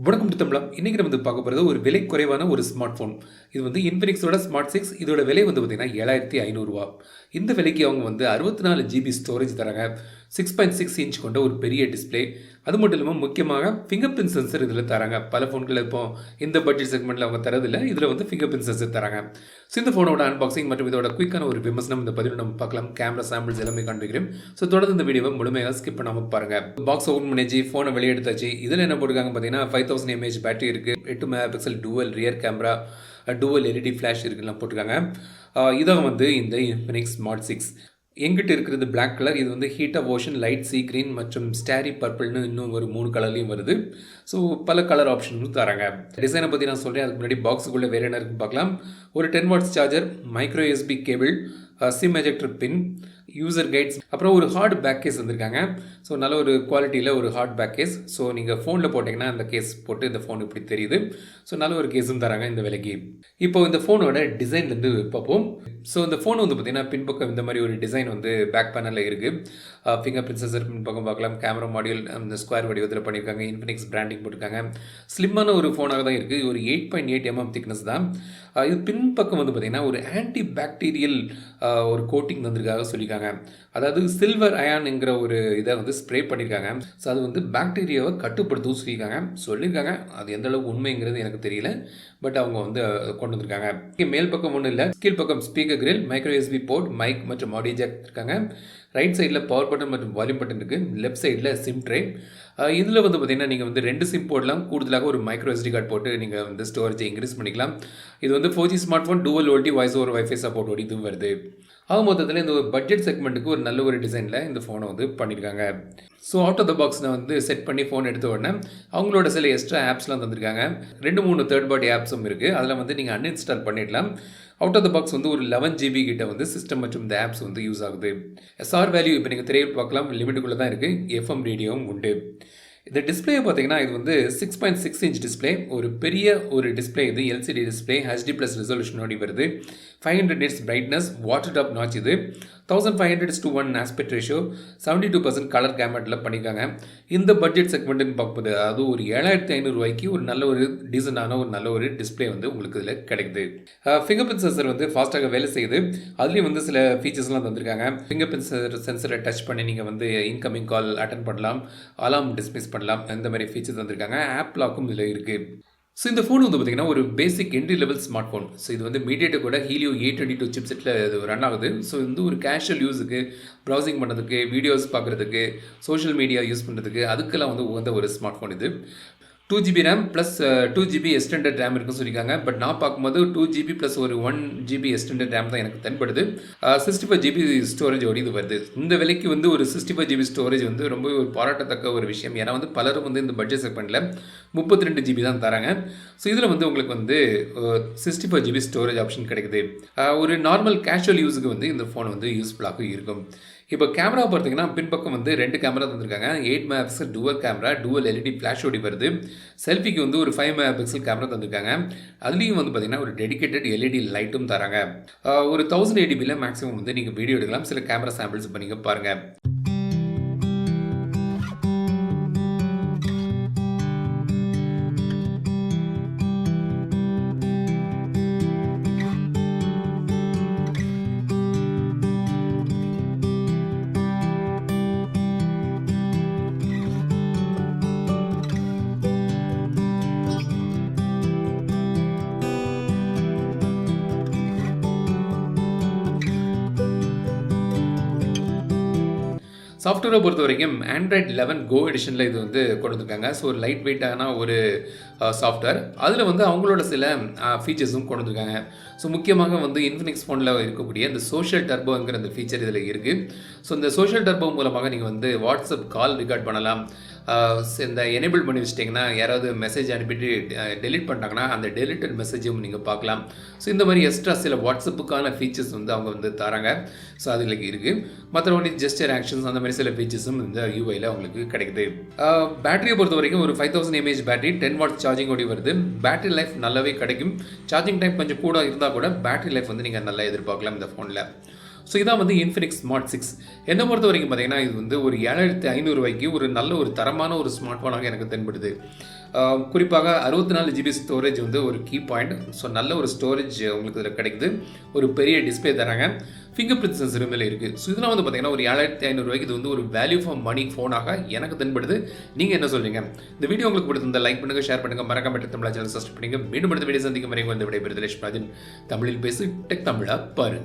வணக்கம் டு தமிழா. இன்றைக்கி நம்ம பார்க்க போகிறது ஒரு விலை குறைவான ஒரு ஸ்மார்ட் ஃபோன். இது வந்து இன்ஃபினிக்ஸோட ஸ்மார்ட் 6. இதோட விலை வந்து பார்த்திங்கன்னா 7500 ரூபா. இந்த விலைக்கு அவங்க வந்து 64 GB ஸ்டோரேஜ் தராங்க. 6.6 இன்ச் கொண்ட ஒரு பெரிய டிஸ்பிளே. அது மட்டும் இல்லாமல் முக்கியமாக ஃபிங்கர் பிரிண்ட் சென்சர் இதில் தராங்க. பல ஃபோன்களில் இப்போ இந்த பட்ஜெட் செக்மெண்ட்டில் அவங்க தரதில்லை. இதில் வந்து ஃபிங்கர் பிரிண்ட் சென்சர் தராங்க. ஸோ இந்த ஃபோனோட அன்பாக்சிங் மற்றும் இதோட குயிக்கான ஒரு விமர்சனம் இந்த பதிவில் நம்ம பார்க்கலாம். கேமரா சாம்பிள்ஸ் எல்லாமே காண்பிக்கிறேன். ஸோ தொடர்ந்து இந்த வீடியோவை முழுமையாக ஸ்கிப் பண்ணாமல் பாருங்கள். பாக்ஸ் ஓப்பன் பண்ணிச்சு, ஃபோனை வெளியே எடுத்தாச்சு. இதில் என்ன போட்டுருக்காங்க பார்த்தீங்கன்னா 5000 mAh பேட்டரி இருக்குது, 8 megapixel dual rear camera, dual LED flash இருக்குலாம் போட்டிருக்காங்க. இதான் வந்து இந்த இன்ஃபினிக்ஸ் ஸ்மார்ட் 6. எங்கிட்ட இருக்கிறது பிளாக் கலர். இது வந்து heat of ocean, light sea green மற்றும் ஸ்டாரி பர்பிள்னு இன்னும் ஒரு 3 கலர்லையும் வருது. ஸோ பல கலர் ஆப்ஷனும் தராங்க. டிசைனை பற்றி நான் சொல்கிறேன். அதுக்கு முன்னாடி பாக்ஸுக்குள்ளே வேறு என்ன இருக்குன்னு பார்க்கலாம். ஒரு 10 watts charger, micro USB cable, SIM ejector pin, user guides, அப்புறம் ஒரு ஹார்ட் பேக் கேஸ் வந்திருக்காங்க. ஸோ நல்ல ஒரு குவாலிட்டியில் ஒரு ஹார்ட் பேக் கேஸ். ஸோ நீங்கள் ஃபோனில் போட்டிங்கன்னா அந்த கேஸ் போட்டு இந்த ஃபோன் இப்படி தெரியுது. ஸோ நல்ல ஒரு கேஸும் தராங்க இந்த விலைக்கு. இப்போ இந்த ஃபோனோட டிசைன்லேருந்து பார்ப்போம். ஸோ இந்த ஃபோன் வந்து பார்த்திங்கன்னா பின்பக்கம் இந்த மாதிரி ஒரு டிசைன் வந்து பேக் பேனலில் இருக்குது. ஃபிங்கர் பிரிண்ட் சென்சர் பின்பக்கம் பார்க்கலாம். கேமரா மாடியூல் அந்த ஸ்கொயர் வடிவத்தில் பண்ணியிருக்காங்க. இன்ஃபினிக்ஸ் பிராண்டிங் போட்டிருக்காங்க. ஸ்லிம்மான ஒரு ஃபோனாக தான் இருக்குது. ஒரு 8.8 mm திக்னஸ் தான். இது பின்பக்கம் வந்து பார்த்திங்கன்னா ஒரு ஆன்டி பாக்டீரியல் ஒரு கோட்டிங் வந்திருக்காக சொல்லியிருக்காங்க. அதாவது சில்வர் அயான்ங்கிற ஒரு இதை வந்து ஸ்ப்ரே பண்ணியிருக்காங்க. ஸோ அது வந்து பாக்டீரியாவை கட்டுப்படுத்தவும் சொல்லியிருக்காங்க. அது எந்த அளவுக்கு உண்மைங்கிறது எனக்கு தெரியல. பட் அவங்க வந்து கொண்டு வந்திருக்காங்க. மேல் பக்கம் ஒன்றும் இல்லை. கீழ் பக்கம் speaker grill, micro USB port, mic மற்றும் ஆடியோ ஜாக் இருக்காங்க. ரைட் சைடில் பவர் பட்டன் மற்றும் வால்யூம் பட்டன் இருக்குது. லெஃப்ட் சைடில் சிம் ட்ரே. இதில் வந்து பார்த்திங்கன்னா நீங்கள் வந்து 2 சிம் போடலாம். கூடுதலாக ஒரு மைக்ரோ எஸ்டி கார்டு போட்டு நீங்கள் வந்து ஸ்டோரேஜை இன்க்ரீஸ் பண்ணிக்கலாம். இது வந்து 4G smart phone, dual VoLTE voice over WiFi சப்போர்ட்டோடு இதுவும் வருது. மொத்தத்தில் இந்த ஒரு பட்ஜெட் செக்மெண்ட்டுக்கு ஒரு நல்ல ஒரு டிசைனில் இந்த ஃபோனை வந்து பண்ணியிருக்காங்க. So out of the box நான் வந்து செட் பண்ணி ஃபோன் எடுத்த உடனே அவங்களோட சில எக்ஸ்ட்ரா ஆப்ஸ்லாம் தந்திருக்காங்க. 2-3 தேர்ட் பார்ட்டி ஆப்ஸும் இருக்குது. அதில் வந்து நீங்கள் அன்இன்ஸ்டால் பண்ணிடலாம். அவுட் ஆஃப் த பாக்ஸ் வந்து ஒரு 11 GB கிட்ட வந்து சிஸ்டம் மற்றும் இந்த ஆப்ஸ் வந்து யூஸ் ஆகுது. எஸ்ஆர் வேல்யூ இப்போ நீங்கள் திரையில் பார்க்கலாம், லிமிட்டுக்குள்ளே தான் இருக்குது. எஃப்எம் ரேடியோவும் உண்டு. இந்த டிஸ்பிளே பார்த்தீங்கன்னா இது வந்து 6.6 இன்ச் டிஸ்பிளே. ஒரு பெரிய ஒரு டிஸ்பிளே. இது எல்சிடி டிஸ்பிளே, HD+ ரெசல்யூஷனோடு வருது. 500 nits brightness, water top notch. இது 1500:1 ஆஸ்பெக்ட் ரேஷியோ, 72% கலர் கேமட்டில் பண்ணியிருக்காங்க. இந்த பட்ஜெட் செக்மெண்ட்டுன்னு பார்க்கும்போது அது ஒரு 7500 ரூபாய்க்கு ஒரு நல்ல ஒரு டீசெண்டான ஒரு நல்ல ஒரு டிஸ்பிளே வந்து உங்களுக்கு இதில் கிடைக்குது. ஃபிங்கர் பிரிண்ட் சென்சர் வந்து ஃபாஸ்ட்டாக வேலை செய்யுது. அதுலேயும் வந்து சில ஃபீச்சர்ஸ்லாம் தந்திருக்காங்க. ஃபிங்கர் பிரிண்ட் சென்சரை டச் பண்ணி நீங்கள் வந்து இன்கமிங் கால் அட்டன் பண்ணலாம், அலாம் டிஸ்மிஸ் பண்ணலாம். இந்த மாதிரி ஃபீச்சர்ஸ் தந்திருக்காங்க. ஆப் லாக்கும் இதில் இருக்குது. ஸோ இந்த ஃபோன் வந்து பார்த்திங்கன்னா ஒரு பேசிக் entry level smart phone. So இது வந்து மீடியேட்டர் கூட ஹீலியோ A22 சிப்செட்டில் இது ரன் ஆகுது. ஸோ வந்து ஒரு கேஷுவல் யூஸுக்கு, ப்ரௌசிங் பண்ணுறதுக்கு, வீடியோஸ் பார்க்குறதுக்கு, சோஷியல் மீடியா யூஸ் பண்ணுறதுக்கு அதுக்கெல்லாம் வந்து உகந்த ஒரு ஸ்மார்ட் ஃபோன் இது. 2 GB RAM plus 2 GB extended RAM இருக்குன்னு சொல்லியிருக்காங்க. பட் நான் பார்க்கும்போது 2 GB ப்ளஸ் ஒரு 1 GB எக்ஸ்டெண்டட் ரேம் தான் எனக்கு தென்படுது. 65 GB ஸ்டோரேஜோடு இது வருது. இந்த விலைக்கு வந்து ஒரு 65 GB ஸ்டோரேஜ் வந்து ரொம்ப ஒரு பாராட்டத்தக்க ஒரு விஷயம். ஏன்னா வந்து பலரும் வந்து இந்த பட்ஜெட் செக்மெண்ட்டில் 32 GB தான் தராங்க. ஸோ இதில் வந்து உங்களுக்கு வந்து 65 GB ஸ்டோரேஜ் ஆப்ஷன் கிடைக்குது. ஒரு நார்மல் கேஷுவல் யூஸுக்கு வந்து இந்த ஃபோன் வந்து யூஸ்ஃபுல்லாக இருக்கும். இப்போ கேமரா பார்த்தீங்கன்னா பின்பக்கம் வந்து 2 கேமரா தந்திருக்காங்க. 8 megapixel dual camera, dual LED flash ஓடி வருது. செல்ஃபிக்கு வந்து ஒரு 5 மெகாபிக்சல் கேமரா தந்திருக்காங்க. அதுலேயும் வந்து பார்த்திங்கன்னா ஒரு டெடிகேட்டட் எல்இடி லைட்டும் தராங்க. ஒரு 1080p மேக்ஸிமம் வந்து நீங்கள் வீடியோ எடுக்கலாம். சில கேமரா சாம்பிள்ஸ் இப்போ நீங்கள் பாருங்கள். சாஃப்ட்வேரை பொறுத்த வரைக்கும் ஆண்ட்ராய்ட் 11 கோ எடிஷனில் இது வந்து கொண்டு வந்திருக்காங்க. ஸோ ஒரு லைட் வெயிட்டான ஒரு சாஃப்ட்வேர். அதில் வந்து அவங்களோட சில ஃபீச்சர்ஸும் கொண்டு வந்திருக்காங்க. ஸோ முக்கியமாக வந்து இன்ஃபினிக்ஸ் ஃபோனில் இருக்கக்கூடிய இந்த சோஷியல் டர்போங்கிற அந்த ஃபீச்சர் இதில் இருக்குது. ஸோ இந்த சோஷியல் டர்போ மூலமாக நீங்கள் வந்து வாட்ஸ்அப் கால் ரெக்கார்ட் பண்ணலாம். இந்த எனேபிள் பண்ணி வச்சிட்டிங்கன்னா யாராவது மெசேஜ் அனுப்பிட்டு டெலிட் பண்ணிட்டாங்கன்னா அந்த டெலிட்டட் மெசேஜும் நீங்கள் பார்க்கலாம். ஸோ இந்த மாதிரி எக்ஸ்ட்ரா சில வாட்ஸ்அப்புக்கான ஃபீச்சர்ஸ் வந்து அவங்க வந்து தராங்க. ஸோ அதில் இருக்குது. மற்றபடி ஜெஸ்டர் ஆக்ஷன்ஸ் அந்த மாதிரி சில ஃபீச்சர்ஸும் இந்த யூஐயில் உங்களுக்கு கிடைக்குது. பேட்டரியை பொறுத்த வரைக்கும் ஒரு 5000 mAh பேட்டரி, 10 வாட்ஸ் சார்ஜிங் ஓடி வருது. பேட்டரி லைஃப் நல்லாவே கிடைக்கும். சார்ஜிங் டைம் கொஞ்சம் கூட இருந்தால் கூட பேட்டரி லைஃப் வந்து நீங்கள் நல்லா எதிர்பார்க்கலாம் இந்த ஃபோனில். ஸோ இதான் வந்து இன்ஃபினிக்ஸ் ஸ்மார்ட் 6. என்னை பொறுத்த வரைக்கும் பார்த்தீங்கன்னா இது வந்து ஒரு 7500 ரூபாய்க்கு ஒரு நல்ல ஒரு தரமான ஒரு ஸ்மார்ட் ஃபோனாக எனக்கு தென்படுது. குறிப்பாக 64 ஜிபி ஸ்டோரேஜ் வந்து ஒரு கீ பாயிண்ட். ஸோ நல்ல ஒரு ஸ்டோரேஜ் உங்களுக்கு இதில் கிடைக்குது. ஒரு பெரிய டிஸ்பிளே தராங்க. ஃபிங்கர் பிரிண்ட் சென்சர் மேலே இருக்குது. ஸோ இதெல்லாம் வந்து பார்த்தீங்கன்னா ஒரு 7500 இது வந்து ஒரு வேல்யூ ஃபார் மணி ஃபோனாக எனக்கு தென்படுது. நீங்கள் என்ன சொல்றீங்க? இந்த வீடியோ உங்களுக்கு பிடிச்சிருந்தா லைக் பண்ணுங்க, ஷேர் பண்ணுங்க, மறக்காம தமிழா சேனல் சப்ஸ்கிரைப் பண்ணுங்க. மீண்டும் அடுத்த வீடியோ சந்திக்கும் வரை வந்து விடைபெறுதல் தமிழில் பேசு டெக் தமிழா பாரு.